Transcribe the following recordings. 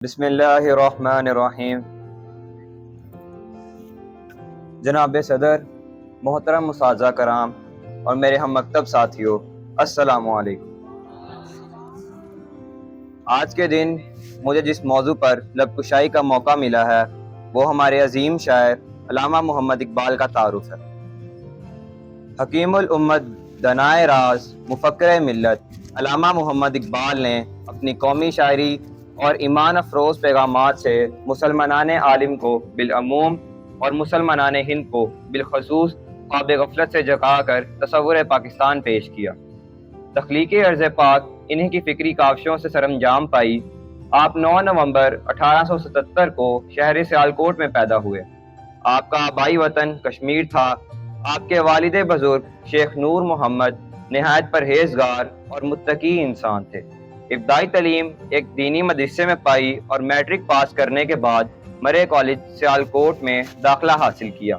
بسم اللہ الرحمن الرحیم۔ جناب صدر، محترم اساتذہ کرام اور میرے ہم مکتب ساتھیوں، السلام علیکم۔ آج کے دن مجھے جس موضوع پر لب کشائی کا موقع ملا ہے وہ ہمارے عظیم شاعر علامہ محمد اقبال کا تعارف ہے۔ حکیم الامت، دانائے راز، مفکر ملت علامہ محمد اقبال نے اپنی قومی شاعری اور ایمان افروز پیغامات سے مسلمانان عالم کو بالعموم اور مسلمانان ہند کو بالخصوص خواب غفلت سے جگا کر تصور پاکستان پیش کیا۔ تخلیقی عرض پاک انہی کی فکری کاوشوں سے سرانجام پائی۔ آپ 9 نومبر 1877 کو شہر سیالکوٹ میں پیدا ہوئے۔ آپ کا آبائی وطن کشمیر تھا۔ آپ کے والد بزرگ شیخ نور محمد نہایت پرہیزگار اور متقی انسان تھے۔ ابتدائی تعلیم ایک دینی مدرسے میں پائی اور میٹرک پاس کرنے کے بعد مرے کالج سیالکوٹ میں داخلہ حاصل کیا۔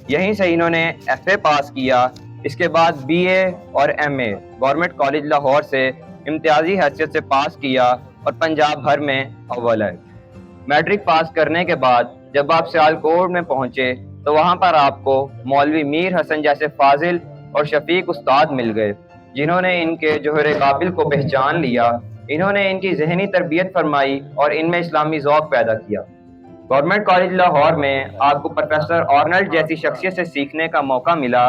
یہیں سے انہوں نے ایف اے پاس کیا۔ اس کے بعد بی اے اور M A government college Lahore سے امتیازی حیثیت سے پاس کیا اور پنجاب بھر میں اول آئے۔ میٹرک پاس کرنے کے بعد جب آپ سیالکوٹ میں پہنچے تو وہاں پر آپ کو مولوی میر حسن جیسے فاضل اور شفیق استاد مل گئے، جنہوں نے ان کے جوہر قابل کو پہچان لیا۔ انہوں نے ان کی ذہنی تربیت فرمائی اور ان میں اسلامی ذوق پیدا کیا۔ گورنمنٹ کالج لاہور میں آپ کو پروفیسر آرنلڈ جیسی شخصیت سے سیکھنے کا موقع ملا،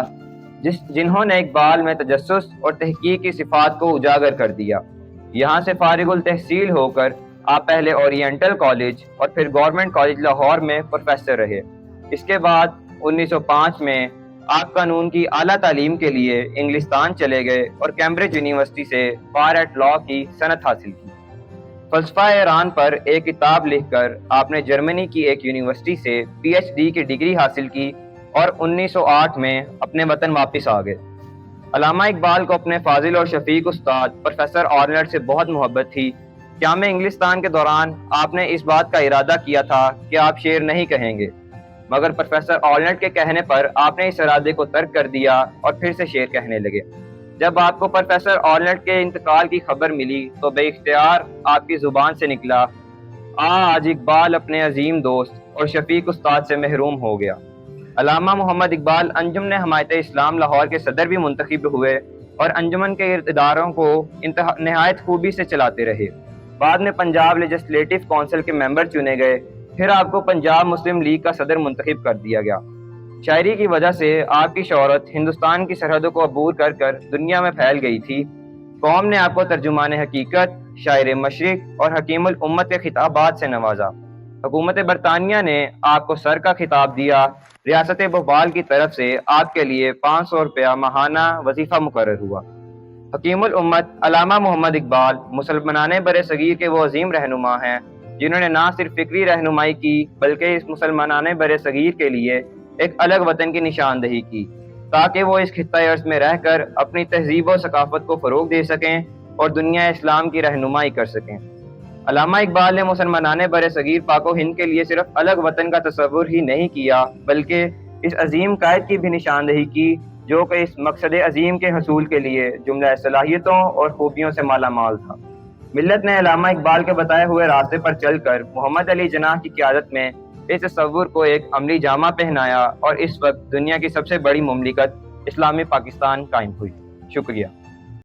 جنہوں نے اقبال میں تجسس اور تحقیق کی صفات کو اجاگر کر دیا۔ یہاں سے فارغ التحصیل ہو کر آپ پہلے اورینٹل کالج اور پھر گورنمنٹ کالج لاہور میں پروفیسر رہے۔ اس کے بعد 1905 میں آپ قانون کی اعلیٰ تعلیم کے لیے انگلستان چلے گئے اور کیمبرج یونیورسٹی سے بار ایٹ لاء کی سند حاصل کی۔ فلسفہ ایران پر ایک کتاب لکھ کر آپ نے جرمنی کی ایک یونیورسٹی سے پی ایچ ڈی کی ڈگری حاصل کی اور 1908 میں اپنے وطن واپس آ گئے۔ علامہ اقبال کو اپنے فاضل اور شفیق استاد پروفیسر آرنلڈ سے بہت محبت تھی۔ قیام انگلستان کے دوران آپ نے اس بات کا ارادہ کیا تھا کہ آپ شعر نہیں کہیں گے، مگر پروفیسر آرنلڈ کے کہنے پر آپ نے اس ارادے کو ترک کر دیا اور پھر سے شعر کہنے لگے۔ جب آپ کو پروفیسر آرنلڈ کے انتقال کی خبر ملی تو بے اختیار آپ کی زبان سے نکلا، آج اقبال اپنے عظیم دوست اور شفیق استاد سے محروم ہو گیا۔ علامہ محمد اقبال انجمن حمایت اسلام لاہور کے صدر بھی منتخب ہوئے اور انجمن کے اداروں کو نہایت خوبی سے چلاتے رہے۔ بعد میں پنجاب لیجسلیٹو کونسل کے ممبر چنے گئے، پھر آپ کو پنجاب مسلم لیگ کا صدر منتخب کر دیا گیا۔ شاعری کی وجہ سے آپ کی شہرت ہندوستان کی سرحدوں کو عبور کر کر دنیا میں پھیل گئی تھی۔ قوم نے آپ کو ترجمان حقیقت، شاعر مشرق اور حکیم الامت کے خطابات سے نوازا۔ حکومت برطانیہ نے آپ کو سر کا خطاب دیا۔ ریاست بھوپال کی طرف سے آپ کے لیے 500 روپیہ ماہانہ وظیفہ مقرر ہوا۔ حکیم الامت علامہ محمد اقبال مسلمانان بر صغیر کے وہ عظیم رہنما ہیں جنہوں نے نہ صرف فکری رہنمائی کی بلکہ اس مسلمانان بر صغیر کے لیے ایک الگ وطن کی نشاندہی کی، تاکہ وہ اس خطۂ ارض میں رہ کر اپنی تہذیب و ثقافت کو فروغ دے سکیں اور دنیا اسلام کی رہنمائی کر سکیں۔ علامہ اقبال نے مسلمانان بر صغیر پاک و ہند کے لیے صرف الگ وطن کا تصور ہی نہیں کیا بلکہ اس عظیم قائد کی بھی نشاندہی کی جو کہ اس مقصد عظیم کے حصول کے لیے جملہ صلاحیتوں اور خوبیوں سے مالا مال تھا۔ ملت نے علامہ اقبال کے بتائے ہوئے راستے پر چل کر محمد علی جناح کی قیادت میں اس تصور کو ایک عملی جامہ پہنایا اور اس وقت دنیا کی سب سے بڑی مملکت اسلامی پاکستان قائم ہوئی۔ شکریہ۔